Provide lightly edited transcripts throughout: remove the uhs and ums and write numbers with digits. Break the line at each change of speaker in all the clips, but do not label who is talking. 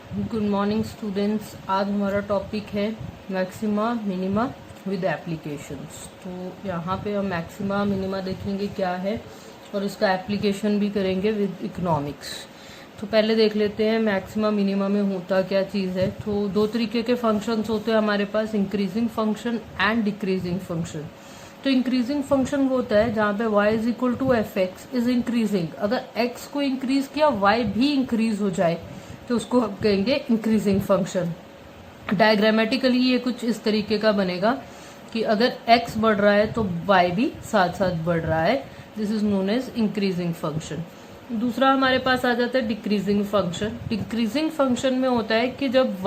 Good morning students. आज हमारा topic है मैक्सिमा मिनिमा विद एप्लीकेशंस। तो यहाँ पे हम मैक्सिमा मिनिमा देखेंगे क्या है और इसका एप्लीकेशन भी करेंगे विद इकोनॉमिक्स। तो पहले देख लेते हैं मैक्सिमा मिनिमा में होता क्या चीज़ है। तो दो तरीके के फंक्शंस होते हैं हमारे पास, increasing function and decreasing function. तो इंक्रीजिंग फंक्शन वो होता है जहाँ पे y is equal to f x is increasing. अगर x को इंक्रीज किया y भी इंक्रीज हो जाए तो उसको हम कहेंगे इंक्रीजिंग फंक्शन। डायग्रामेटिकली ये कुछ इस तरीके का बनेगा कि अगर x बढ़ रहा है तो y भी साथ साथ बढ़ रहा है। This is known as increasing function. दूसरा हमारे पास आ जाता है डिक्रीजिंग फंक्शन। डिक्रीजिंग फंक्शन में होता है कि जब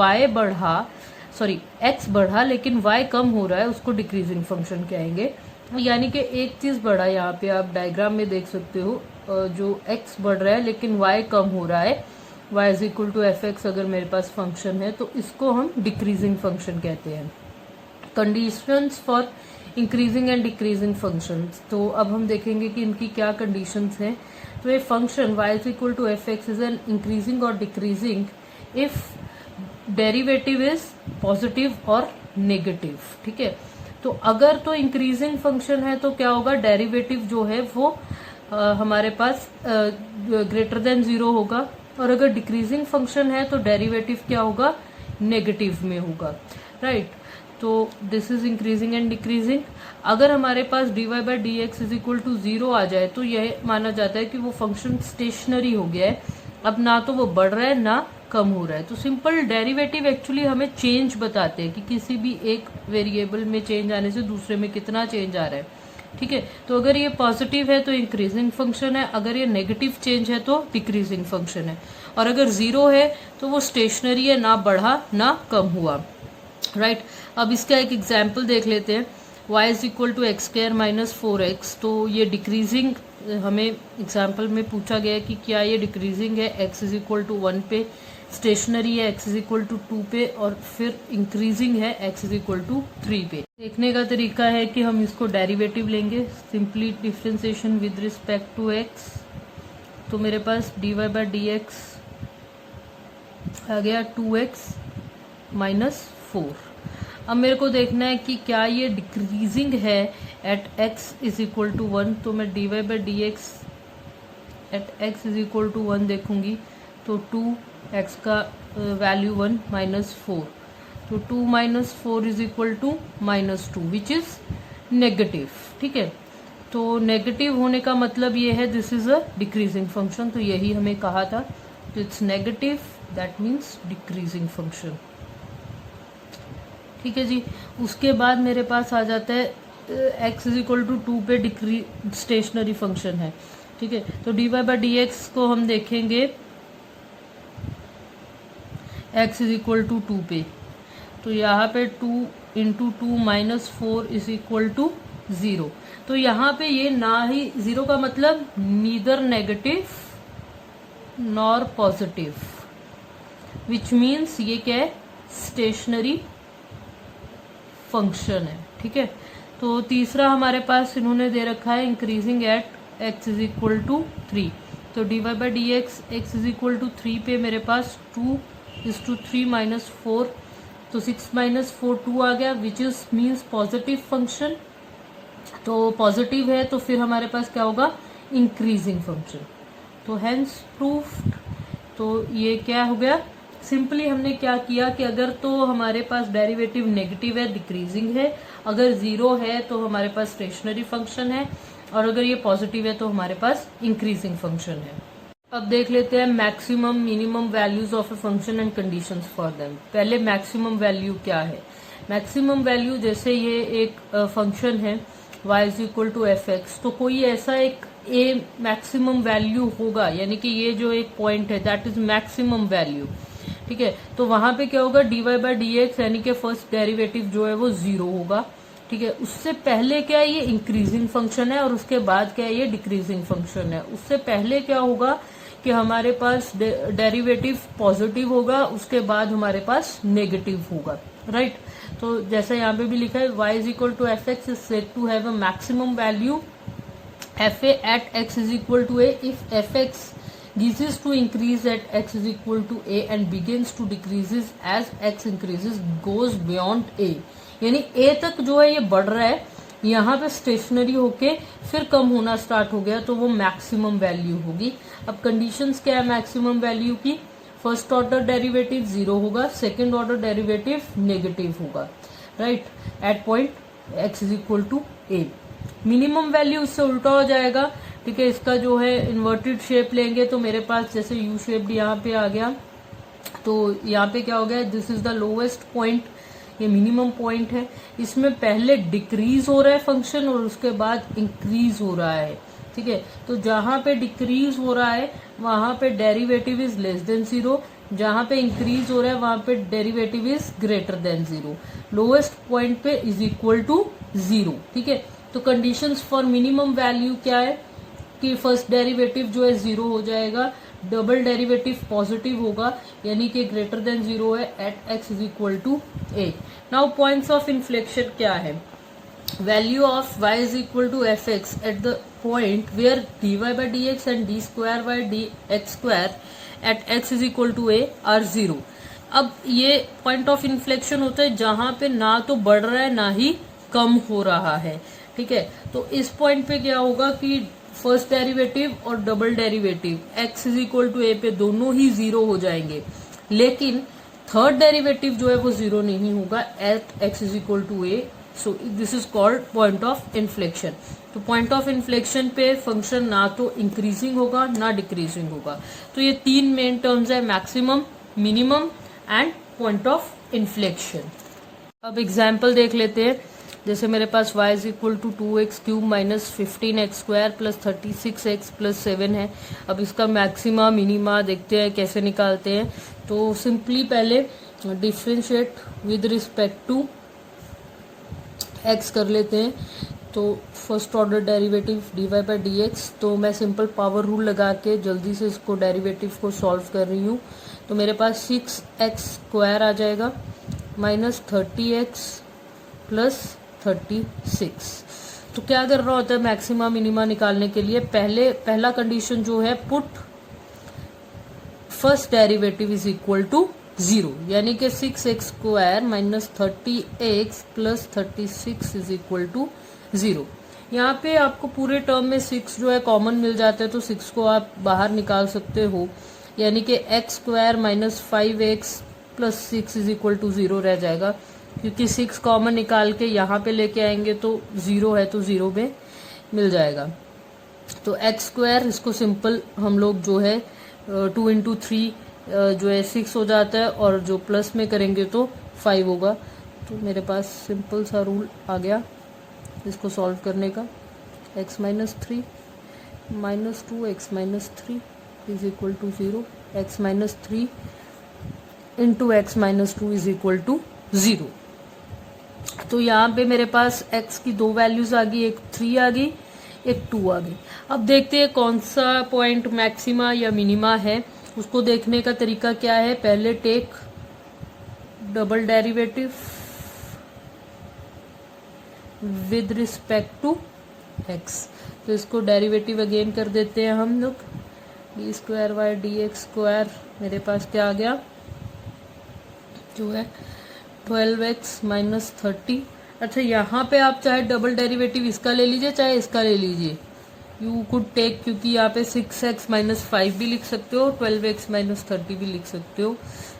x बढ़ा लेकिन y कम हो रहा है, उसको डिक्रीजिंग फंक्शन कहेंगे। यानी कि एक चीज बढ़ा, यहाँ पे आप डायग्राम में देख सकते हो, जो x बढ़ रहा है लेकिन y कम हो रहा है, y is equal to f x अगर मेरे पास फंक्शन है तो इसको हम डिक्रीजिंग फंक्शन कहते हैं। Conditions for increasing and decreasing functions. तो अब हम देखेंगे कि इनकी क्या कंडीशंस हैं। तो ये function y is equal to f x is an increasing और डिक्रीजिंग इफ डेरिवेटिव इज पॉजिटिव और नेगेटिव। ठीक है, तो अगर तो इंक्रीजिंग फंक्शन है तो क्या होगा, डेरिवेटिव जो है वो हमारे पास ग्रेटर देन 0 होगा, और अगर डिक्रीजिंग फंक्शन है तो डेरिवेटिव क्या होगा, नेगेटिव में होगा। राइट, तो this is increasing and decreasing. अगर हमारे पास dy by d x is equal to 0 आ जाए तो यह माना जाता है कि वो फंक्शन स्टेशनरी हो गया है, अब ना तो वो बढ़ रहा है ना कम हो रहा है। तो सिंपल डेरिवेटिव एक्चुअली हमें चेंज बताते हैं कि किसी भी एक वेरिएबल में चेंज आने से दूसरे में कितना चेंज आ रहा है। ठीक है, तो अगर ये पॉजिटिव है तो इंक्रीजिंग फंक्शन है, अगर ये नेगेटिव चेंज है तो डिक्रीजिंग फंक्शन है, और अगर 0 है तो वो स्टेशनरी है, ना बढ़ा ना कम हुआ। राइट, अब इसका एक एग्जाम्पल देख लेते हैं। y is equal to x square minus 4x। तो ये डिक्रीजिंग हमें एग्जाम्पल में पूछा गया है कि क्या ये डिक्रीजिंग है, x इज इक्वल टू 1 पे, स्टेशनरी है x इज इक्वल टू 2 पे, और फिर इंक्रीजिंग है x इज इक्वल टू 3 पे। देखने का तरीका है कि हम इसको डेरिवेटिव लेंगे, simply differentiation with respect to x। तो मेरे पास dy बाई डी एक्स आ गया 2x माइनस 4। अब मेरे को देखना है कि क्या ये डिक्रीजिंग है at x is equal to 1। तो मैं dy by d x at x is equal to 1 देखूंगी तो 2x का वैल्यू 1 माइनस 4, तो 2 minus 4 is equal to minus 2 which is negative. ठीक है, तो नेगेटिव होने का मतलब ये है this is a decreasing function. तो यही हमें कहा था, तो it's negative, that means decreasing function. ठीक है जी, उसके बाद मेरे पास आ जाता है x इज इक्वल टू 2 पे स्टेशनरी फंक्शन है। ठीक है, तो dy बाई डी एक्स को हम देखेंगे x इज इक्वल टू 2 पे, तो यहाँ पे 2 into 2 minus 4 is equal to 0। तो यहाँ पे ये ना ही 0 का मतलब neither negative nor positive, which means ये क्या है, स्टेशनरी फंक्शन है। ठीक है, तो तीसरा हमारे पास इन्होंने दे रखा है increasing at x is equal to 3। तो dy by d x x is equal to 3 पे मेरे पास 2 इज टू 3 माइनस 4, तो 6 माइनस 4 2 आ गया, which is means positive function. तो पॉजिटिव है तो फिर हमारे पास क्या होगा, इंक्रीजिंग फंक्शन। तो हेंस प्रूफ्ड। तो ये क्या हो गया, सिंपली हमने क्या किया कि अगर तो हमारे पास डेरिवेटिव नेगेटिव है, डिक्रीजिंग है, अगर 0 है तो हमारे पास स्टेशनरी फंक्शन है, और अगर ये पॉजिटिव है तो हमारे पास इंक्रीजिंग फंक्शन है। अब देख लेते हैं maximum minimum values of a function and conditions for them. पहले मैक्सिमम वैल्यू क्या है। मैक्सिमम वैल्यू, जैसे ये एक फंक्शन है y is equal to f x, तो कोई ऐसा एक ए मैक्सिमम वैल्यू होगा, यानी कि ये जो एक पॉइंट है दैट इज मैक्सिमम वैल्यू। ठीक है, तो वहां पे क्या होगा, dy बाई डी एक्स यानी कि फर्स्ट डेरिवेटिव जो है वो 0 होगा। ठीक है, उससे पहले क्या है, ये इंक्रीजिंग फंक्शन है, और उसके बाद क्या है, ये डिक्रीजिंग फंक्शन है। उससे पहले क्या होगा कि हमारे पास डेरिवेटिव पॉजिटिव होगा, उसके बाद हमारे पास नेगेटिव होगा। राइट, तो जैसा यहाँ पे भी लिखा है y is equal to f x is said to have a maximum value f a at x is equal to a if f x This is to increase at x is equal to a and begins to decreases as x increases goes beyond a. यानी a तक जो है ये बढ़ रहा है, यहाँ पे स्टेशनरी होके फिर कम होना स्टार्ट हो गया, तो वो मैक्सिमम वैल्यू होगी. अब कंडीशंस क्या है मैक्सिमम वैल्यू की? फर्स्ट ऑर्डर डेरिवेटिव 0 होगा, सेकेंड ऑर्डर डेरिवेटिव नेगेटिव होगा, right, at point x is equal to a. Minimum value इससे उल्टा हो जाएगा, ठीक है. इसका जो है इन्वर्टेड शेप लेंगे तो मेरे पास जैसे यू शेप्ड यहाँ पे आ गया, तो यहाँ पे क्या हो गया, this is the lowest point, ये मिनिमम पॉइंट है. इसमें पहले डिक्रीज हो रहा है फंक्शन और उसके बाद इंक्रीज हो रहा है, ठीक है. तो जहां पे डिक्रीज हो रहा है वहां पे डेरिवेटिव इज लेस देन 0, जहां पे इंक्रीज हो रहा है वहां पे derivative is greater than 0. Lowest point पे इज इक्वल टू 0, ठीक है. तो कंडीशंस फॉर मिनिमम वैल्यू क्या है कि फर्स्ट डेरिवेटिव जो है 0 हो जाएगा, डबल डेरिवेटिव पॉजिटिव होगा यानी कि ग्रेटर देन 0 है at x is equal to a. Now points of inflection क्या है? Value of y is equal to f x at the point where dy by dx and d square by dx square at x is equal to a are 0. अब ये point of inflection होता है जहां पे ना तो बढ़ रहा है ना ही कम हो रहा है, ठीक है. तो इस पॉइंट पे क्या होगा कि फर्स्ट डेरिवेटिव और double derivative x is equal to a पे दोनों ही 0 हो जाएंगे, लेकिन थर्ड डेरिवेटिव जो है वो 0 नहीं होगा at x is equal to a. So this is called point of inflection. तो पॉइंट ऑफ इन्फ्लेक्शन पे फंक्शन ना तो इंक्रीजिंग होगा ना डिक्रीजिंग होगा. तो ये 3 मेन टर्म्स है, maximum, minimum and point of inflection. अब एग्जाम्पल देख लेते हैं. जैसे मेरे पास y is equal to 2x cube minus 15x square plus 36x plus 7 है. अब इसका मैक्सिमा मिनिमा देखते हैं कैसे निकालते हैं. तो सिंपली पहले differentiate with respect to x कर लेते हैं. तो first order derivative dy by dx, तो मैं सिंपल पावर रूल लगा के जल्दी से इसको डेरिवेटिव को सॉल्व कर रही हूँ. तो मेरे पास 6x स्क्वायर आ जाएगा माइनस 30x प्लस 36. तो क्या कर रहा होता है मैक्सिमा मिनिमा निकालने के लिए? पहला कंडीशन जो है put first derivative is equal to 0, यानी कि 6x square minus 30x plus 36 is equal to 0. यहाँ पे आपको पूरे टर्म में 6 जो है कॉमन मिल जाता है, तो 6 को आप बाहर निकाल सकते हो, यानी कि x square minus 5x plus 6 is equal to 0 रह जाएगा, क्योंकि 6 कॉमन निकाल के यहाँ पे लेके आएंगे तो 0 है तो 0 में मिल जाएगा. तो x स्क्वायर, इसको सिंपल हम लोग जो है 2 इंटू 3 जो है 6 हो जाता है, और जो प्लस में करेंगे तो 5 होगा. तो मेरे पास सिंपल सा रूल आ गया इसको सॉल्व करने का. x minus 3 minus 2x minus 3 is equal to 0. x minus 3 into x minus 2 is equal to 0. तो यहाँ पे मेरे पास x की 2 वैल्यूज आ गई, एक 3 आ गई, एक 2 आ गई. अब देखते हैं कौन सा पॉइंट मैक्सिमा या मिनिमा है. उसको देखने का तरीका क्या है? पहले take double derivative with respect to x. तो इसको डेरिवेटिव अगेन कर देते हैं हम लोग. D square by d x square मेरे पास क्या आ गया जो है 12x माइनस 30. अच्छा, यहाँ पे आप चाहे डबल डेरिवेटिव इसका ले लीजिए चाहे इसका ले लीजिए, यू कुड टेक, क्योंकि यहाँ पे 6x माइनस 5 भी लिख सकते हो, 12x माइनस 30 भी लिख सकते हो,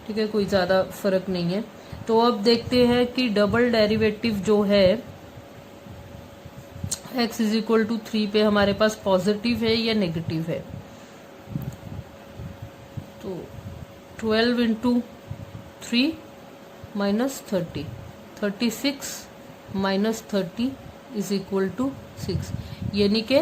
ठीक है, कोई ज़्यादा फर्क नहीं है. तो अब देखते हैं कि डबल डेरिवेटिव जो है x इज इक्वल टू 3 पे हमारे पास पॉजिटिव है या नेगेटिव है. तो 12 into 3 minus 30, 36 minus 30 is equal to 6, यानी कि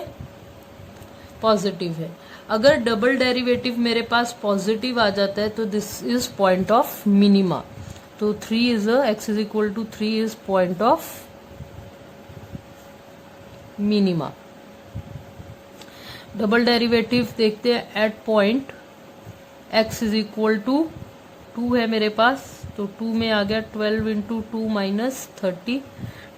पॉजिटिव है. अगर डबल डेरिवेटिव मेरे पास पॉजिटिव आ जाता है तो this is point of minima. तो 3 is x is equal to 3 is point of minima. Double derivative देखते हैं at point x is equal to 2 है मेरे पास, तो 2 में आ गया 12 into 2 minus 30,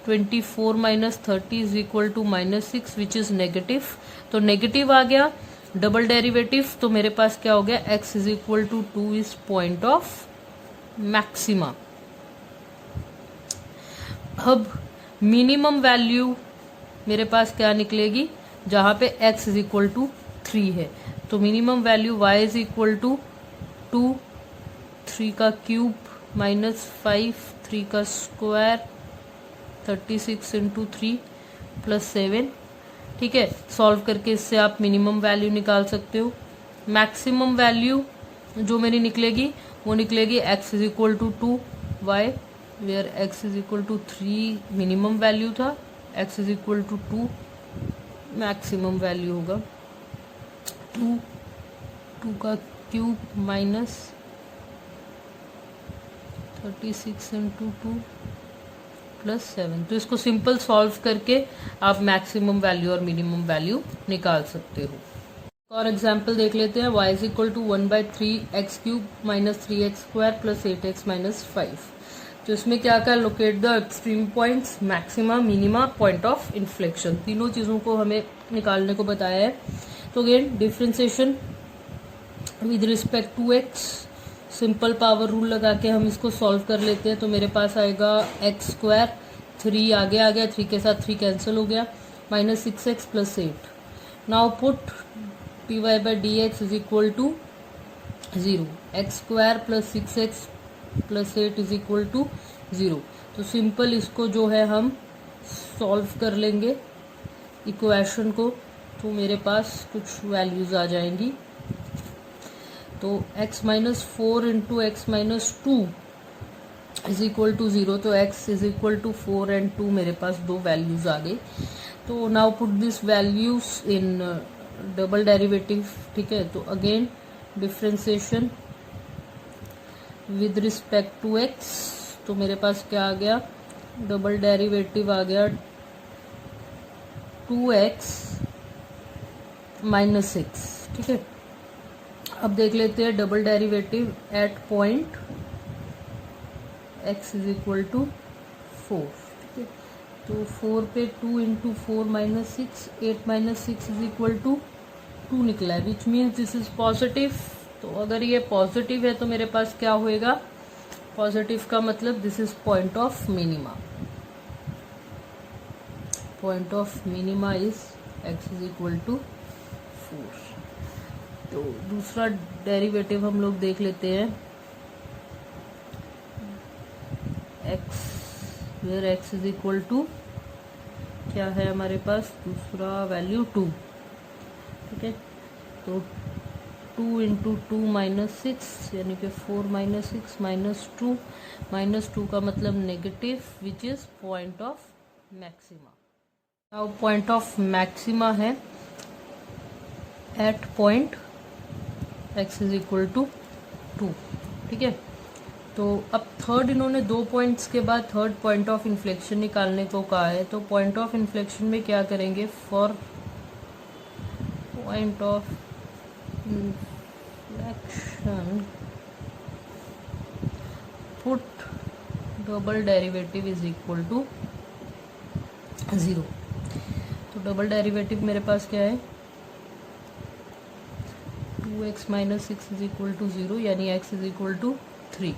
24 minus 30 is equal to minus 6 which is negative. तो नेगेटिव आ गया. डबल डेरिवेटिव, तो मेरे पास क्या हो गया, x is equal to 2 is point of maxima. अब मिनिमम वैल्यू मेरे पास क्या निकलेगी, जहां पे x इज इक्वल टू 3 है, तो minimum value y is equal to 2, 3 का क्यूब माइनस 5, 3 का स्क्वायर, 36 इंटू 3 प्लस 7। ठीक है, सॉल्व करके इससे आप मिनिमम वैल्यू निकाल सकते हो। मैक्सिमम वैल्यू जो मेरी निकलेगी वो निकलेगी x is equal to 2, y where x is equal to 3 minimum value था, x is equal to 2 maximum value होगा। 2 का क्यूब माइनस 36 इंटू 2 प्लस 7। तो इसको सिंपल सॉल्व करके आप मैक्सिमम वैल्यू और मिनिमम वैल्यू निकाल सकते हो। और एग्जाम्पल देख लेते हैं। y is equal to 1/3 x³ minus 3x² plus 8x minus 5। तो इसमें क्या क्या, locate the extreme points, maxima, minima, point of inflection, तीनों चीज़ों को हमें निकालने को बताया है। तो again differentiation with respect to x, simple power rule लगा के हम इसको सॉल्व कर लेते हैं। तो मेरे पास आएगा x², 3 आगे आ गया, 3 के साथ 3 कैंसिल हो गया, minus 6x plus 8। Now put dy/dx is equal to 0, x² plus 6x plus 8 is equal to 0। तो सिंपल इसको जो है हम सॉल्व कर लेंगे इक्वेशन को, तो मेरे पास कुछ वैल्यूज आ जाएंगी। तो x minus 4 into x minus 2 is equal to 0, तो x is equal to 4 and 2, मेरे पास दो वैल्यूज आ गई। तो now put this values in double derivative. ठीक है, तो again differentiation with respect to x, तो मेरे पास क्या आ गया, डबल डेरिवेटिव आ गया 2x माइनस 6। ठीक है, अब देख लेते हैं double derivative at point x is equal to 4। ठीक है, तो 4 पे 2 into 4 minus 6, 8 minus 6 is equal to 2 निकला है, which means this is positive. तो अगर ये पॉजिटिव है तो मेरे पास क्या होएगा, पॉजिटिव का मतलब this is point of minima. Point of minima is x is equal to 4। तो दूसरा डेरिवेटिव हम लोग देख लेते हैं, x where x is equal to क्या है हमारे पास, दूसरा वैल्यू 2। ठीक है, तो 2 इंटू 2 माइनस 6 यानी कि 4 माइनस 6 माइनस 2 का मतलब negative, which is point of maxima. अब पॉइंट ऑफ मैक्सिमा है at point x is equal to 2। ठीक है, तो अब थर्ड इन्होंने 2 पॉइंट्स के बाद थर्ड पॉइंट ऑफ इन्फ्लेक्शन निकालने को कहा है। तो पॉइंट ऑफ इन्फ्लेक्शन में क्या करेंगे, for point of inflection put double derivative is equal to 0। तो डबल डेरिवेटिव मेरे पास क्या है, 2x minus 6 is equal to 0, यानी x is equal to 3।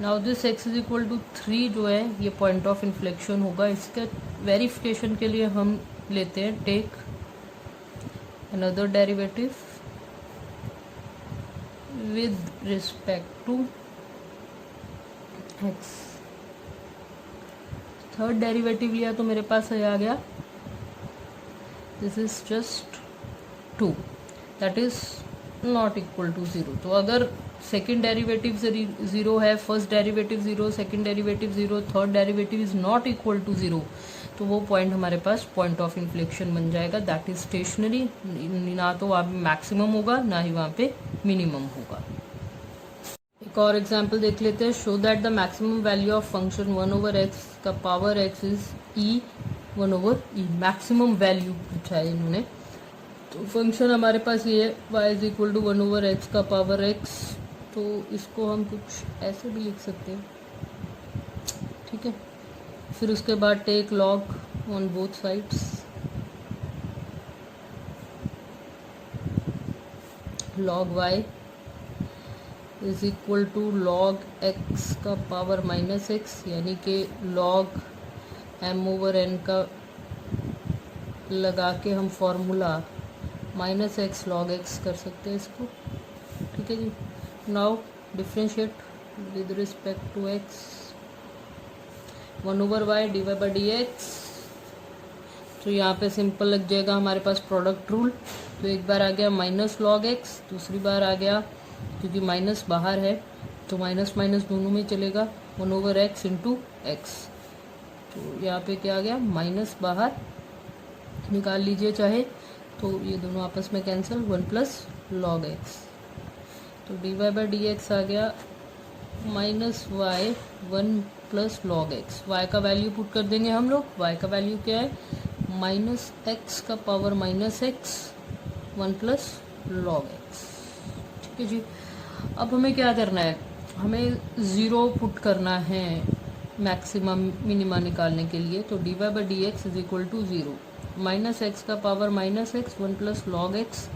Now this x is equal to 3 जो है ये पॉइंट ऑफ इन्फ्लेक्शन होगा। इसके वेरिफिकेशन के लिए हम लेते हैं take another derivative with respect to x। Third derivative लिया तो मेरे पास आ गया this is just 2, that is not equal to 0। तो अगर सेकेंड डेरिवेटिव 0 है, first derivative 0, second derivative 0, third derivative is not equal to 0, तो वो पॉइंट हमारे पास पॉइंट ऑफ इन्फ्लेक्शन बन जाएगा, दैट इज स्टेशनरी। ना तो वहाँ पे मैक्सिमम होगा ना ही वहाँ पे मिनिमम होगा। एक और एग्जाम्पल देख लेते हैं। Show that the maximum value of function 1/x का power x is e 1/e। Maximum value पूछा है इन्होंने, तो फंक्शन हमारे पास ये है y is equal to 1/x का पावर x। तो इसको हम कुछ ऐसे भी लिख सकते हैं। ठीक है, फिर उसके बाद take log on both sides. Log y is equal to log x का पावर माइनस एक्स, यानी कि लॉग एम ओवर एन का लगा के हम formula minus x log x कर सकते हैं इसको। ठीक है जी। Now differentiate with respect to x, 1 over y d y by d x. तो यहाँ पे सिंपल लग जाएगा हमारे पास प्रोडक्ट रूल। तो एक बार आ गया माइनस लॉग एक्स, दूसरी बार आ गया, क्योंकि माइनस बाहर है तो माइनस माइनस दोनों में चलेगा, 1 ओवर एक्स इंटू एक्स। तो यहाँ पे क्या आ गया, माइनस बाहर निकाल लीजिए चाहे, तो ये दोनों आपस में कैंसिल, 1 प्लस लॉग एक्स। तो d y by d x आ गया minus y 1 plus log x. Y का वैल्यू पुट कर देंगे हम लोग। वाई का वैल्यू क्या है, माइनस एक्स का power minus x 1 plus log x. ठीक है जी। अब हमें क्या करना है, हमें ज़ीरो पुट करना है मैक्सिमम मिनिमा निकालने के लिए। तो d y by d x is equal to zero, minus x का power minus x 1 plus log x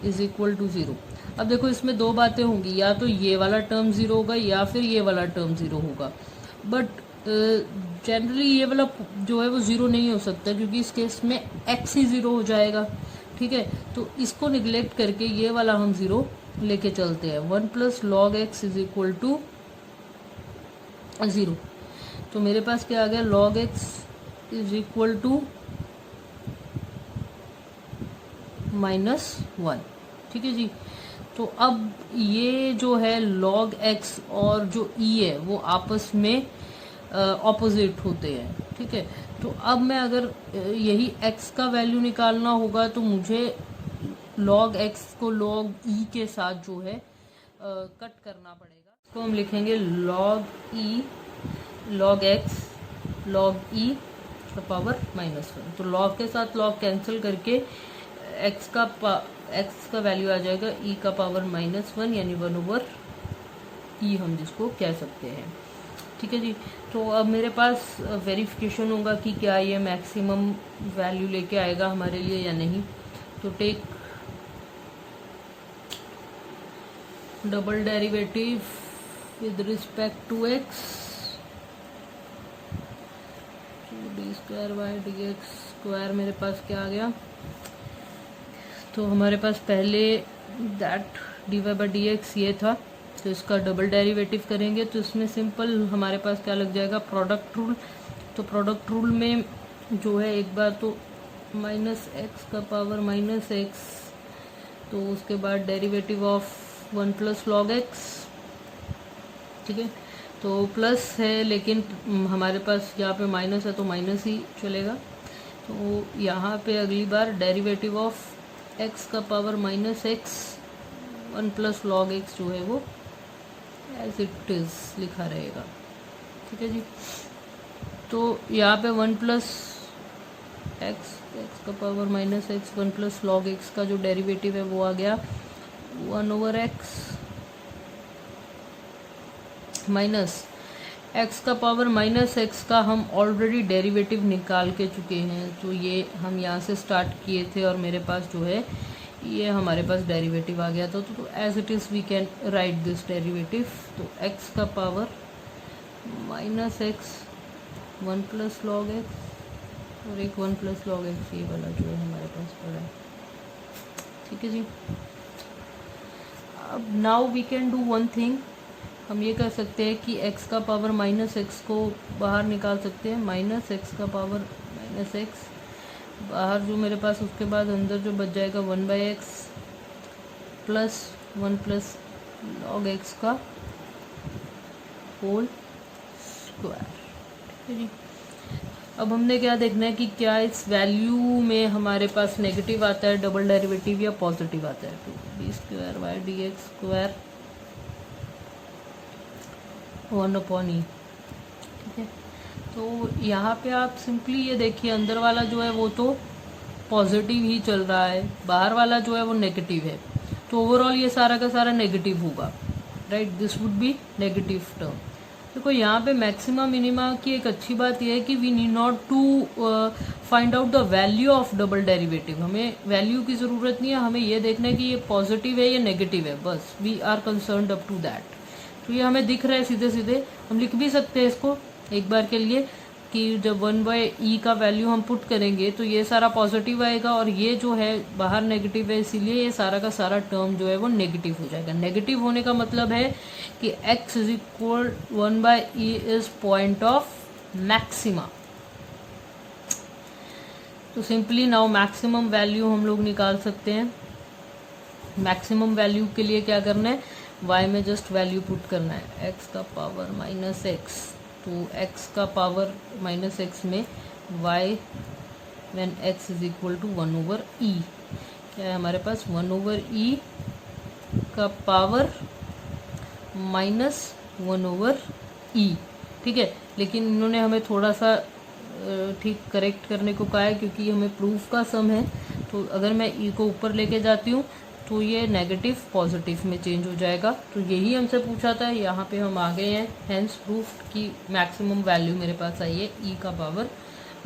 is equal to zero. अब देखो इसमें दो बातें होंगी, या तो ये वाला टर्म ज़ीरो होगा या फिर ये वाला टर्म ज़ीरो होगा। बट जनरली ये वाला जो है वो ज़ीरो नहीं हो सकता, क्योंकि इस केस में एक्स ही ज़ीरो हो जाएगा। ठीक है, तो इसको निगलेक्ट करके ये वाला हम ज़ीरो लेके चलते हैं। 1 plus log x is equal to zero. तो मेरे पास क्या आ गया, log x is equal to -1। ठीक है जी। तो अब ये जो है log x और जो e है वो आपस में ऑपोजिट होते हैं। ठीक है, तो अब मैं अगर यही x का वैल्यू निकालना होगा तो मुझे log x को log e के साथ जो है कट करना पड़ेगा। तो हम लिखेंगे log e log x log e का पावर -1। तो log के साथ log कैंसिल करके x का वैल्यू आ जाएगा e का पावर -1, यानी 1 ओवर e हम जिसको कह सकते हैं। ठीक है जी। तो अब मेरे पास वेरिफिकेशन होगा कि क्या ये मैक्सिमम वैल्यू लेके आएगा हमारे लिए या नहीं। तो take double derivative with respect to x, d square by d x square मेरे पास क्या आ गया। तो हमारे पास पहले that d y by d x ये था, तो इसका डबल डेरिवेटिव करेंगे तो इसमें सिंपल हमारे पास क्या लग जाएगा, प्रोडक्ट रूल। तो प्रोडक्ट रूल में जो है एक बार तो माइनस एक्स का पावर माइनस एक्स, तो उसके बाद derivative of 1 plus log x. ठीक है, तो प्लस है लेकिन हमारे पास यहाँ पे माइनस है तो माइनस ही चलेगा। तो यहाँ पे अगली बार डेरिवेटिव ऑफ x का power minus x 1 plus log x जो है वो एज इट इज लिखा रहेगा। ठीक है जी। तो यहाँ पे 1 प्लस एक्स का power minus x 1 plus log x का जो डेरिवेटिव है वो आ गया 1 ओवर एक्स माइनस एक्स का पावर माइनस एक्स का हम ऑलरेडी डेरिवेटिव निकाल के चुके हैं। तो ये हम यहाँ से स्टार्ट किए थे और मेरे पास जो है ये हमारे पास डेरिवेटिव आ गया था। तो as it is we can write this derivative. तो एक्स का power minus x 1 plus log x और एक 1 प्लस लॉग एक्स ये वाला जो है हमारे पास पड़ा है। ठीक है जी। अब now we can do one thing, हम ये कर सकते हैं कि x का पावर माइनस एक्स को बाहर निकाल सकते हैं। माइनस एक्स का पावर माइनस एक्स बाहर जो मेरे पास, उसके बाद अंदर जो बच जाएगा 1 by x plus 1 plus log x का होल स्क्वायर। ठीक है जी। अब हमने क्या देखना है कि क्या इस वैल्यू में हमारे पास नेगेटिव आता है डबल डेरिवेटिव या पॉजिटिव आता है। तो d square by d x square 1 upon e. ठीक है, तो यहाँ पे आप सिंपली ये देखिए अंदर वाला जो है वो तो पॉजिटिव ही चल रहा है, बाहर वाला जो है वो नेगेटिव है। तो ओवरऑल ये सारा का सारा नेगेटिव होगा, right. This would be negative term. देखो यहाँ पे मैक्सिमा मिनिमा की एक अच्छी बात यह है कि we need not to find out the value of double derivative. हमें वैल्यू की ज़रूरत नहीं है, हमें ये देखना है कि ये पॉजिटिव है या नेगेटिव है, बस we are concerned up to that. तो ये हमें दिख रहा है सीधे सीधे, हम लिख भी सकते हैं इसको एक बार के लिए कि जब 1/e का वैल्यू हम पुट करेंगे तो ये सारा पॉजिटिव आएगा और ये जो है बाहर नेगेटिव है, इसीलिए ये सारा का सारा टर्म जो है वो नेगेटिव हो जाएगा। नेगेटिव होने का मतलब है कि x is equal 1/e is point of maxima. तो सिंपली नाउ मैक्सिमम वैल्यू हम लोग निकाल सकते हैं। मैक्सिमम वैल्यू के लिए क्या करना है, y में जस्ट वैल्यू पुट करना है, x का पावर -x, तो x का पावर -x में y when x is equal to 1/e, क्या है हमारे पास 1/e का पावर -1/e, ठीक है। लेकिन इन्होंने हमें थोड़ा सा ठीक करेक्ट करने को कहा है क्योंकि हमें प्रूफ का सम है, तो अगर मैं e को ऊपर लेके जाती हूँ तो ये नेगेटिव पॉजिटिव में चेंज हो जाएगा। तो यही हमसे पूछा था, यहाँ पे हम आ गए हैं, हेंस प्रूफ की मैक्सिमम वैल्यू मेरे पास आई है e का पावर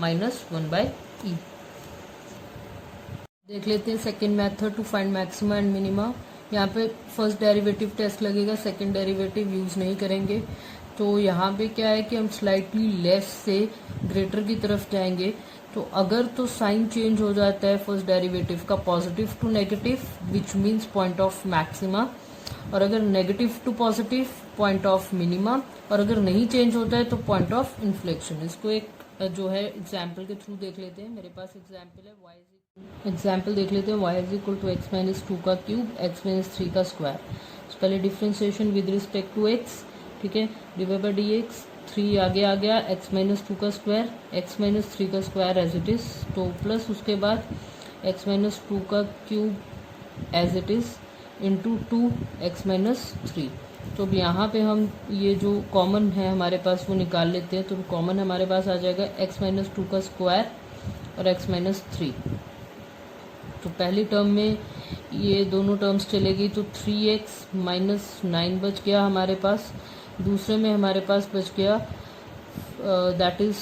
-1/e। देख लेते हैं second method to find maxima and minima. यहाँ पे फर्स्ट डेरिवेटिव टेस्ट लगेगा, सेकेंड डेरिवेटिव यूज़ नहीं करेंगे। तो यहाँ पे क्या है कि हम स्लाइटली लेस से ग्रेटर की तरफ जाएंगे, तो अगर तो साइन चेंज हो जाता है फर्स्ट डेरिवेटिव का positive to negative which means point of maxima, और अगर negative to positive point of minima, और अगर नहीं चेंज होता है तो पॉइंट ऑफ इन्फ्लेक्शन। इसको एक जो है एग्जाम्पल के थ्रू देख लेते हैं। मेरे पास एग्जाम्पल है एग्जाम्पल देख लेते हैं, y is equal to x minus 2 का क्यूब x माइनस 3 का स्क्वायर। पहले differentiation with respect to x, ठीक है, डिवाइड बाई डी एक्स, 3 आगे आ गया, x माइनस 2 का स्क्वायर, x माइनस 3 का स्क्वायर एज इट इज़, तो प्लस उसके बाद x माइनस 2 का cube as it is into 2x minus 3। तो अब यहाँ पे हम ये जो कॉमन है हमारे पास वो निकाल लेते हैं। तो कॉमन हमारे पास आ जाएगा x माइनस 2 का स्क्वायर और x माइनस 3। तो पहली टर्म में ये दोनों टर्म्स चलेगी तो 3x माइनस 9 बच गया हमारे पास। दूसरे में हमारे पास बच गया दैट इज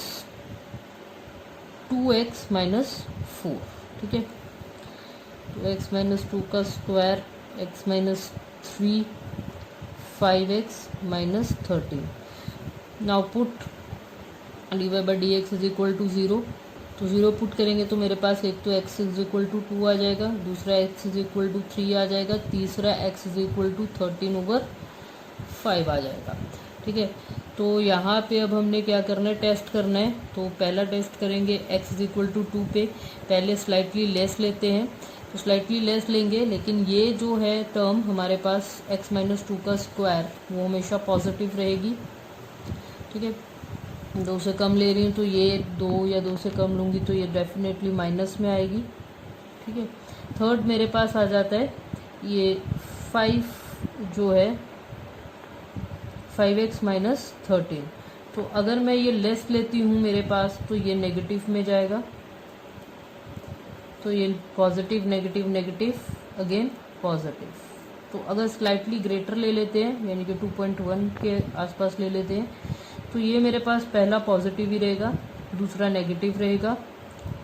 2x माइनस 4, ठीक है। तो x माइनस 2 का square, x minus 3, 5x minus 13। Now put divide by d x is equal to 0। तो 0 पुट करेंगे तो मेरे पास एक तो x इज इक्वल टू 2 आ जाएगा, दूसरा x इज इक्वल टू 3 आ जाएगा, तीसरा x इज इक्वल टू 13/5 आ जाएगा, ठीक है। तो यहाँ पे अब हमने क्या करना है, टेस्ट करना है। तो पहला टेस्ट करेंगे x इज इक्वल टू 2 पे, पहले स्लाइटली लेस लेते हैं, तो स्लाइटली लेस लेंगे, लेकिन ये जो है टर्म हमारे पास x माइनस 2 का स्क्वायर वो हमेशा पॉजिटिव रहेगी, ठीक है। 2 से कम ले रही हूँ तो ये 2 या 2 से कम लूँगी तो ये डेफिनेटली माइनस में आएगी, ठीक है। थर्ड मेरे पास आ जाता है ये 5 जो है 5x माइनस 13। तो अगर मैं ये लेस लेती हूँ मेरे पास तो ये नेगेटिव में जाएगा, तो ये positive negative negative again positive. तो अगर स्लाइटली ग्रेटर ले लेते हैं यानी कि 2.1 के आसपास ले लेते हैं तो ये मेरे पास पहला पॉजिटिव ही रहेगा, दूसरा नेगेटिव रहेगा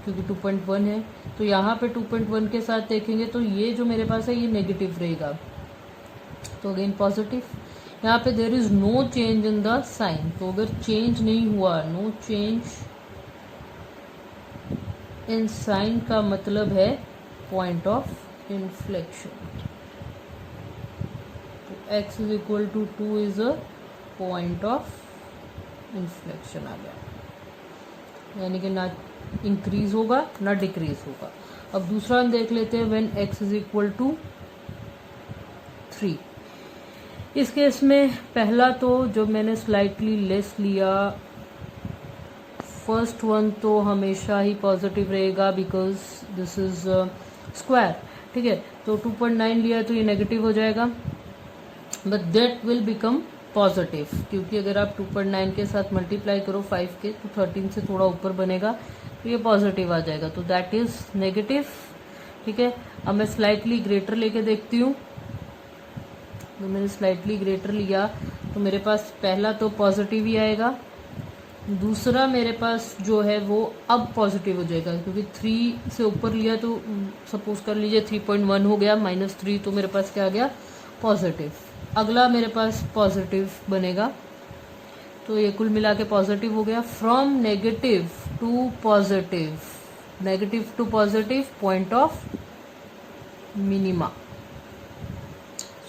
क्योंकि 2.1 है। तो यहाँ पे 2.1 के साथ देखेंगे तो ये जो मेरे पास है ये नेगेटिव रहेगा, तो अगेन पॉजिटिव। यहाँ पे there is no change in the sign, तो अगर चेंज नहीं हुआ, नो चेंज इन साइन का मतलब है पॉइंट ऑफ इन्फ्लेक्शन। तो x is equal to 2 is a point of inflection आ गया, यानी कि ना इंक्रीज होगा ना डिक्रीज होगा। अब दूसरा हम देख लेते हैं, when x is equal to 3। इस केस में पहला तो जो मैंने स्लाइटली लेस लिया, फर्स्ट वन तो हमेशा ही पॉजिटिव रहेगा बिकॉज दिस इज स्क्वायर, ठीक है। तो 2.9 लिया तो ये नेगेटिव हो जाएगा, but that will become positive क्योंकि अगर आप 2.9 के साथ मल्टीप्लाई करो 5 के तो 13 से थोड़ा ऊपर बनेगा तो ये पॉजिटिव आ जाएगा, तो दैट इज नेगेटिव, ठीक है। अब मैं स्लाइटली ग्रेटर लेके देखती हूँ, तो मैंने स्लाइटली ग्रेटर लिया तो मेरे पास पहला तो पॉजिटिव ही आएगा, दूसरा मेरे पास जो है वो अब पॉजिटिव हो जाएगा क्योंकि 3 से ऊपर लिया तो सपोज कर लीजिए 3.1 हो गया -3, तो मेरे पास क्या आ गया पॉजिटिव। अगला मेरे पास पॉजिटिव बनेगा, तो ये कुल मिला के पॉजिटिव हो गया। From negative to positive, negative to positive point of minima,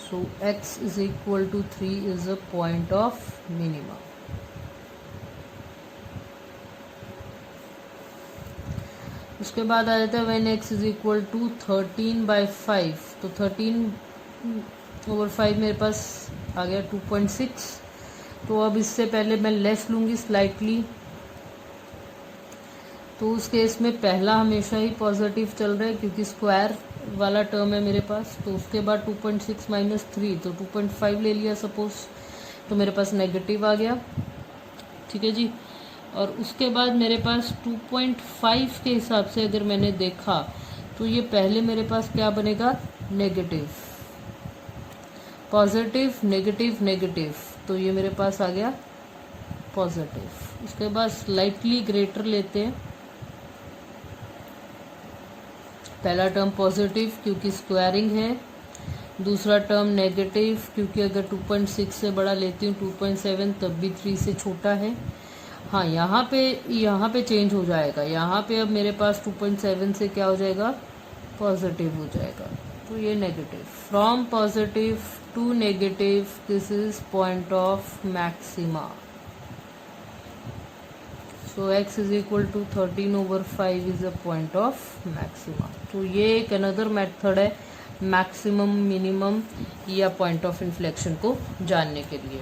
so x is equal to 3 is a point of minima. उसके बाद आ जाता है when x is equal to 13/5, तो 13/5 मेरे पास आ गया 2.6। तो अब इससे पहले मैं लेस लूँगी स्लाइटली, तो उस केस में पहला हमेशा ही पॉजिटिव चल रहा है क्योंकि स्क्वायर वाला टर्म है मेरे पास। तो उसके बाद 2.6 माइनस 3, तो 2.5 ले लिया सपोज, तो मेरे पास नेगेटिव आ गया, ठीक है जी। और उसके बाद मेरे पास 2.5 के हिसाब से अगर मैंने देखा तो ये पहले मेरे पास क्या बनेगा नेगेटिव, पॉजिटिव नेगेटिव नेगेटिव, तो ये मेरे पास आ गया पॉजिटिव। उसके बाद स्लाइटली ग्रेटर लेते हैं, पहला टर्म पॉजिटिव क्योंकि स्क्वायरिंग है, दूसरा टर्म नेगेटिव क्योंकि अगर 2.6 से बड़ा लेती हूँ 2.7 तब भी 3 से छोटा है। हाँ, यहाँ पे चेंज हो जाएगा, यहाँ पे अब मेरे पास 2.7 से क्या हो जाएगा पॉजिटिव हो जाएगा, तो ये negative. From positive to negative this is point of maxima, so x is equal to 13/5 is a point of maxima. तो ये एक अनदर मेथड है मैक्सिमम मिनिमम या पॉइंट ऑफ इन्फ्लेक्शन को जानने के लिए।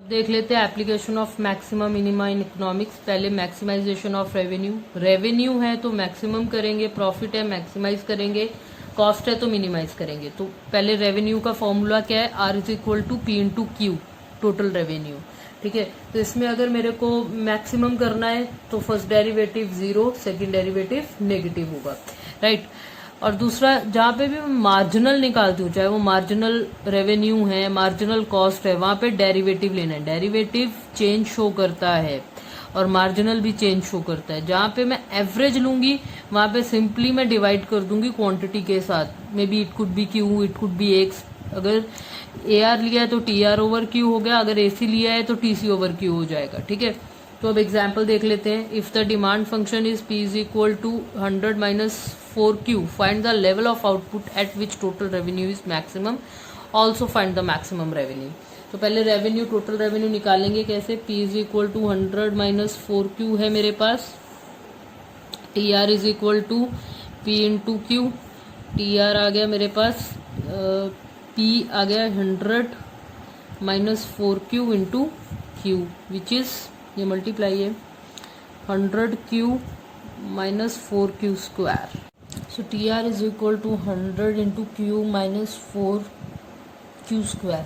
देख लेते हैं application of maximum minima in economics. पहले मैक्सिमाइजेशन ऑफ रेवेन्यू, रेवेन्यू है तो मैक्सिमम करेंगे, प्रॉफिट है मैक्सिमाइज करेंगे, कॉस्ट है तो मिनिमाइज करेंगे। तो पहले रेवेन्यू का फॉर्मूला क्या है, R is equal to P into q, total revenue, ठीक है। तो इसमें अगर मेरे को मैक्सिमम करना है तो first derivative 0, second derivative negative होगा, राइट। और दूसरा जहाँ पे भी मैं मार्जिनल निकालती हूँ, चाहे वो मार्जिनल रेवेन्यू है मार्जिनल कॉस्ट है, वहाँ पे डेरिवेटिव लेना है। डेरिवेटिव चेंज शो करता है और मार्जिनल भी चेंज शो करता है। जहाँ पे मैं एवरेज लूंगी वहाँ पे सिंपली मैं डिवाइड कर दूंगी क्वांटिटी के साथ, may be it could be Q, it could be x. अगर AR लिया है तो TR ओवर क्यू हो गया, अगर AC लिया है तो TC ओवर क्यू हो जाएगा, ठीक है। तो अब एग्जाम्पल देख लेते हैं। If the demand function is P is equal to 100 minus 4Q, find the level of output at which total revenue is maximum, also find the maximum revenue. तो पहले रेवेन्यू, टोटल रेवेन्यू निकालेंगे कैसे, P is equal to 100 minus 4Q है मेरे पास, TR is equal to P into q, TR आ गया मेरे पास, P आ गया 100 minus 4Q into q which is, ये मल्टीप्लाई है 100Q minus 4Q square. So TR is equal to 100 into q minus 4Q square.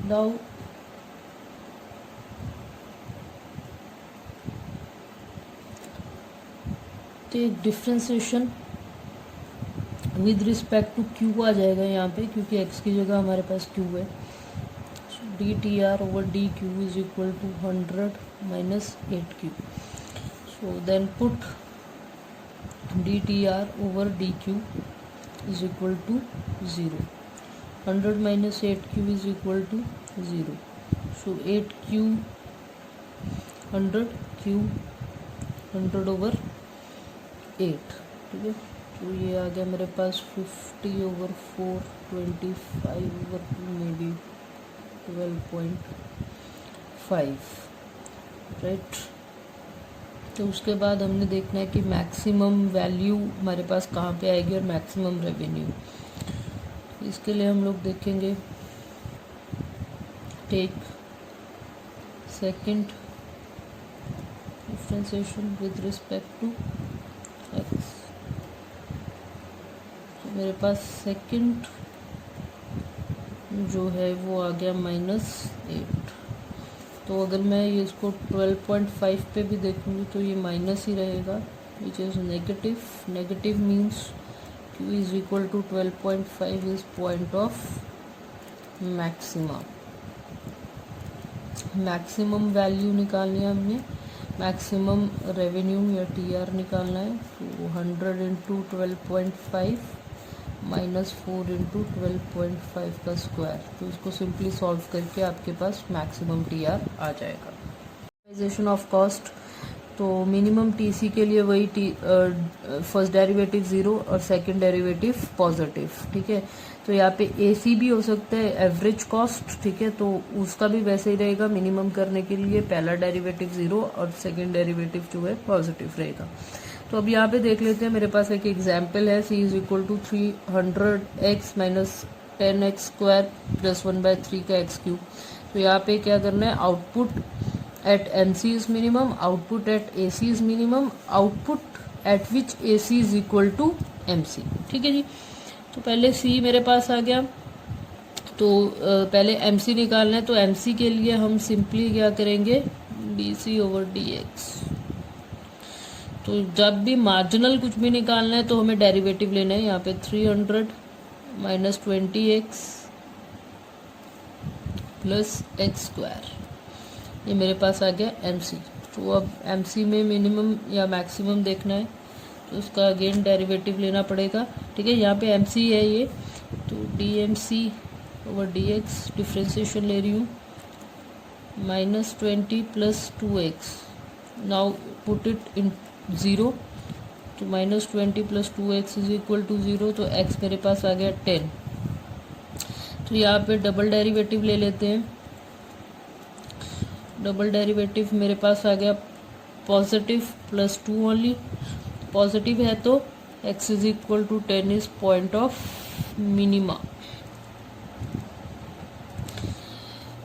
Now take differentiation with respect to q आ जाएगा यहाँ पे, क्योंकि x की जगह हमारे पास q है। DTR over DQ is equal to 100 minus 8Q. So then put DTR over DQ is equal to 0. 100 minus 8Q is equal to 0. So 8Q 100, Q 100 over 8, ठीक है। तो ये आ गया मेरे पास 50 over 4, 25 over 2 में भी 12.5, राइट। तो उसके बाद हमने देखना है कि मैक्सिमम वैल्यू हमारे पास कहाँ पे आएगी और मैक्सिमम रेवेन्यू। इसके लिए हम लोग देखेंगे, take second differentiation with respect to x। तो मेरे पास सेकंड जो है वो आ गया -8। तो अगर मैं ये इसको 12.5 पे भी देखूँगी तो ये माइनस ही रहेगा, which is negative. Negative means q is equal to 12.5 is point of maxima, maximum value निकालनी है हमने, मैक्सिमम रेवेन्यू या टीआर निकालना है। तो 100 इंटू 12.5 माइनस 4 इंटू 12.5 का स्क्वायर। तो इसको सिंपली सॉल्व करके आपके पास मैक्सिमम टीआर आ जाएगा। ऑप्टिमाइजेशन ऑफ कॉस्ट, तो मिनिमम टीसी के लिए वही फर्स्ट डेरिवेटिव 0 और सेकंड डेरिवेटिव पॉजिटिव, ठीक है। तो यहाँ पे एसी भी हो सकता है एवरेज कॉस्ट, ठीक है, तो उसका भी वैसे ही रहेगा। मिनिमम करने के लिए पहला डेरिवेटिव 0 और सेकंड डेरिवेटिव जो है पॉजिटिव रहेगा। तो अब यहाँ पे देख लेते हैं, मेरे पास एक एग्जाम्पल है, c is equal to 300x minus 10x square plus 1/3 का x क्यूब। तो यहाँ पे क्या करना है, output at MC is minimum, output at AC is minimum, output at which AC is equal to MC, ठीक है जी। तो पहले C मेरे पास आ गया, तो पहले MC निकालना है। तो MC के लिए हम सिंपली क्या करेंगे, DC ओवर DX। तो जब भी मार्जिनल कुछ भी निकालना है तो हमें डेरिवेटिव लेना है। यहाँ पे 300 minus 20x plus x square, ये मेरे पास आ गया MC। तो अब MC में मिनिमम या मैक्सिमम देखना है तो उसका अगेन डेरिवेटिव लेना पड़ेगा, ठीक है। यहाँ पे MC है ये, तो DMC ओवर DX डिफ्रेंसिएशन ले रही हूँ, minus 20 plus 2x। Now put it in 0, तो minus 20 plus 2x is equal to 0। तो x मेरे पास आ गया 10। तो यहाँ पे डबल डेरिवेटिव ले लेते हैं। डबल डेरिवेटिव मेरे पास आ गया पॉजिटिव प्लस 2 ओनली, पॉजिटिव है तो x is equal to 10 is point of minima,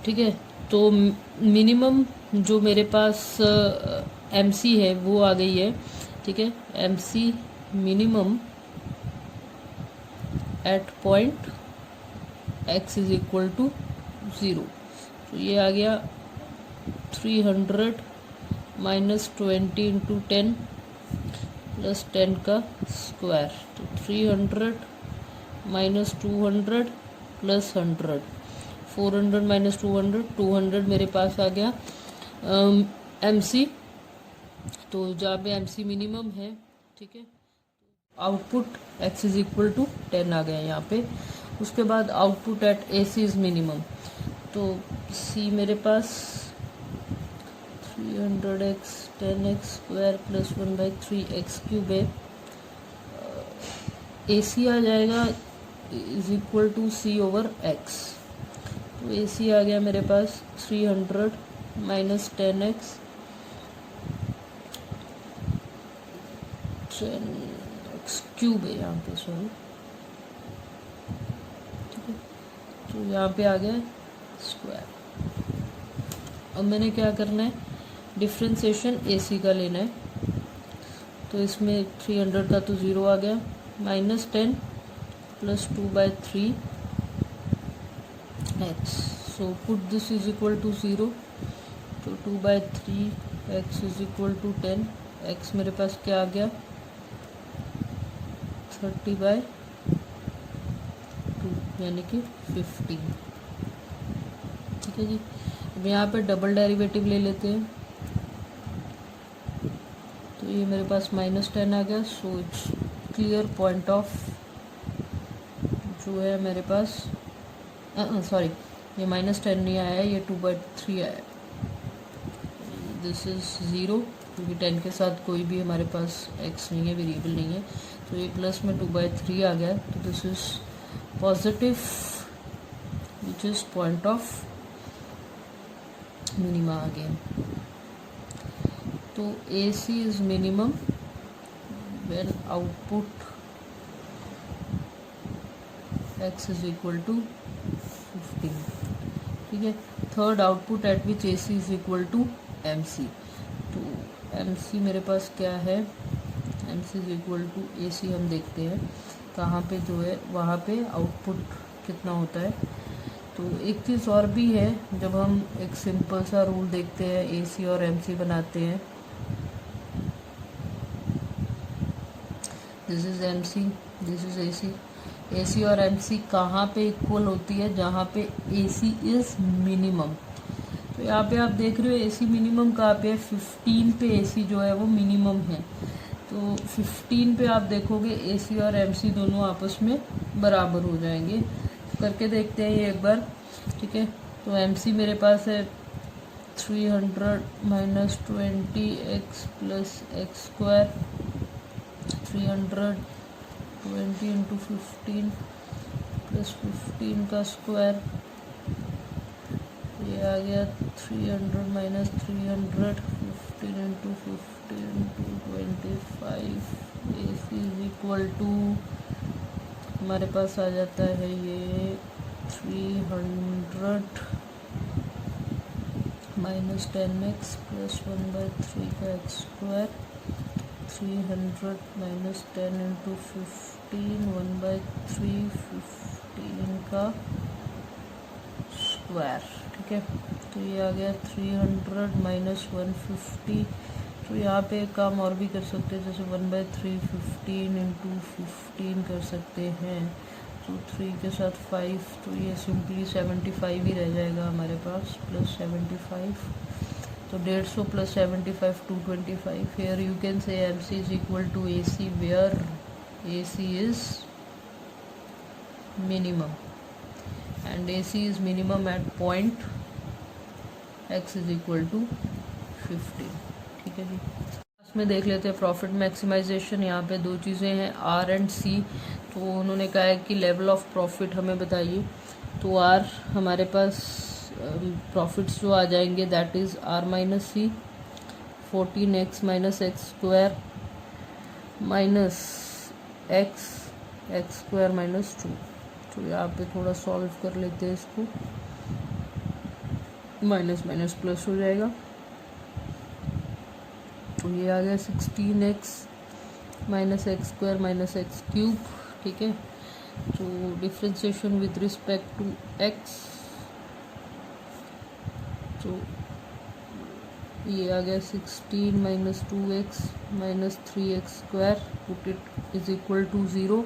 ठीक है। तो मिनिमम जो मेरे पास MC है वो आ गई है, ठीक है। MC minimum at point x is equal to 0। तो ये आ गया 300 माइनस 20 इंटू 10 प्लस 10 का स्क्वायर। तो 300 माइनस 200 प्लस 100, 400 माइनस 200, 200 मेरे पास आ गया MC। तो जहाँ पे MC मिनिमम है, ठीक है, output x is equal to 10 आ गया यहाँ पे। उसके बाद output at AC is minimum, तो C मेरे पास 300x 10x square plus 1/3 x cube है। AC आ जाएगा is equal to C over x। तो AC आ गया मेरे पास 300 माइनस 10x 10x क्यूब है यहाँ पे, सॉरी, ठीक है। तो यहाँ पे आ गया स्क्वायर। अब मैंने क्या करना है, डिफ्रेंसिएशन AC का लेना है। तो इसमें 300 का तो 0 आ गया, minus 10 plus 2/3 x। So put this is equal to 0, तो 2/3 x is equal to 10। x मेरे पास क्या आ गया, 30/2 यानी कि 15, ठीक है जी। अब यहाँ पे डबल डेरिवेटिव ले लेते हैं। तो ये मेरे पास माइनस 10 आ गया। So it's clear point of जो है मेरे पास, सॉरी, ये माइनस 10 नहीं आया है, ये 2/3 आया। दिस इज 0 क्योंकि 10 के साथ कोई भी हमारे पास x नहीं है, वेरिएबल नहीं है। तो ये प्लस में 2/3 आ गया। तो this is positive which is point of minima again. तो AC is minimum when output x is equal to 15, ठीक है। Third output at which AC is equal to MC। तो MC मेरे पास क्या है, MC is equal to AC। हम देखते हैं कहाँ पे जो है वहाँ पे आउटपुट कितना होता है। तो एक चीज़ और भी है, जब हम एक सिंपल सा रूल देखते हैं, AC और MC बनाते हैं। This is MC, this is AC। AC और MC कहाँ पे इक्वल होती है, जहाँ पे AC इज मिनिमम। तो यहाँ पे आप देख रहे हो AC मिनिमम कहाँ पे है, 15 पे AC जो है वो मिनिमम है। तो 15 पे आप देखोगे AC और MC दोनों आपस में बराबर हो जाएंगे। करके देखते हैं ये एक बार, ठीक है। तो MC मेरे पास है 300 minus 20x plus x square, 320 into 15 plus 15 का स्क्वायर, ये आ गया 300 minus 300, 15 into 15 into 25, AC is equal to हमारे पास आ जाता है ये 300 माइनस 10x प्लस 1/3 का एक्स स्क्वायर, 300 माइनस 10 इंटू 15, 1/3, 15 का स्क्वायर, ठीक है। तो ये आ गया 300 माइनस 150। तो यहाँ पे एक काम और भी कर सकते हैं, जैसे 1/3 15 इंटू 15 कर सकते हैं। तो 3 के साथ 5, तो ये सिंपली 75 ही रह जाएगा हमारे पास, प्लस 75। तो 150 plus 75 225। Here you can say MC is equal to AC where AC is minimum and AC is minimum at point x is equal to 15, ठीक है जी। इसमें देख लेते हैं प्रॉफिट मैक्सिमाइजेशन। यहाँ पे दो चीज़ें हैं, R एंड C। तो उन्होंने कहा है कि लेवल ऑफ प्रॉफिट हमें बताइए। तो R हमारे पास प्रॉफिट्स जो आ जाएंगे that is R minus C, 14x minus x square minus x square minus 2। तो यहाँ पे थोड़ा सॉल्व कर लेते हैं इसको, माइनस माइनस प्लस हो जाएगा। तो ये आ गया 16x minus x square minus x cube, ठीक है। तो differentiation with respect to x, तो ये आ गया 16 minus 2x minus 3x square, put it is equal to 0।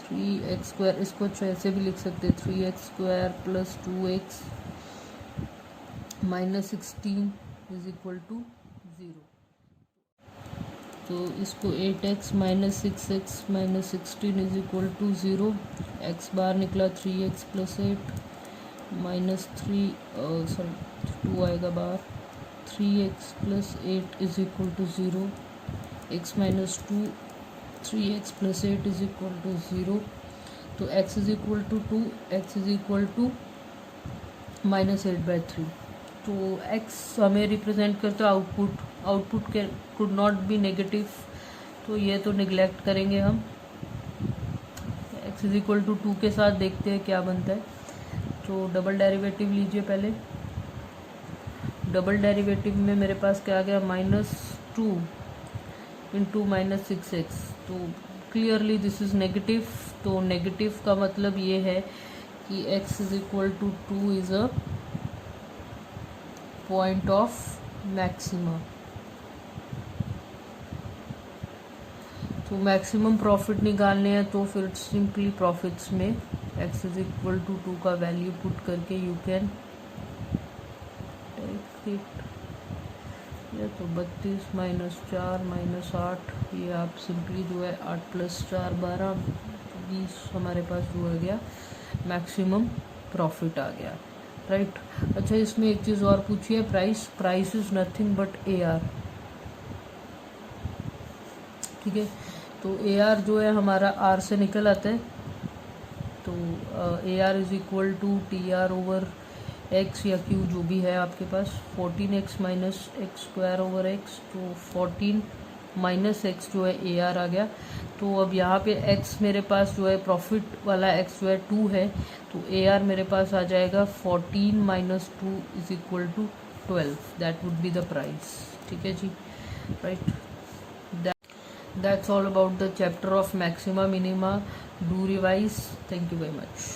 3x square, इसको ऐसे भी लिख सकते हैं, 3x square plus 2x minus 16 is equal to 0। तो इसको 8x minus 6x minus 16 is equal to 0। x बाहर निकला, 3x प्लस 8 माइनस 2 आएगा बाहर, 3x प्लस 8 is equal to 0। x minus 2, 3x प्लस 8 इज इक्वल टू 0। तो x is equal to 2, x is equal to minus 8/3। तो x हमें रिप्रेजेंट करता है आउटपुट, आउटपुट के कुड नॉट बी नेगेटिव, तो ये तो निगलेक्ट करेंगे हम। x इज इक्वल टू 2 के साथ देखते हैं क्या बनता है। तो डबल डेरिवेटिव लीजिए पहले। डबल डेरिवेटिव में मेरे पास क्या आ गया, -2 इंटू माइनस 6x। तो क्लियरली दिस इज़ नेगेटिव। तो नेगेटिव का मतलब ये है कि x is equal to 2 is a point of maximum. तो मैक्सिमम प्रॉफिट निकालने हैं तो फिर सिंपली प्रॉफिट्स में x इज इक्वल टू 2 का वैल्यू पुट करके यू कैन टेक इट। ये तो 32 माइनस 4 माइनस 8, ये आप सिंपली जो है 8 प्लस 4 12 20 हमारे पास जो आ गया मैक्सिमम प्रॉफिट आ गया, राइट। अच्छा, इसमें एक चीज़ और पूछिए, price is nothing but AR, ठीक है। तो AR जो है हमारा R से निकल आता है। तो AR is equal to TR over x या q जो भी है आपके पास, 14x minus x square over x। तो 14 माइनस x जो है AR आ गया। तो अब यहाँ पे x मेरे पास जो है प्रॉफिट वाला x जो है 2 है, तो AR मेरे पास आ जाएगा 14 minus 2 is equal to 12, that would be the price, ठीक है जी, right. That's all about the chapter of maxima minima. Do revise. Thank you very much.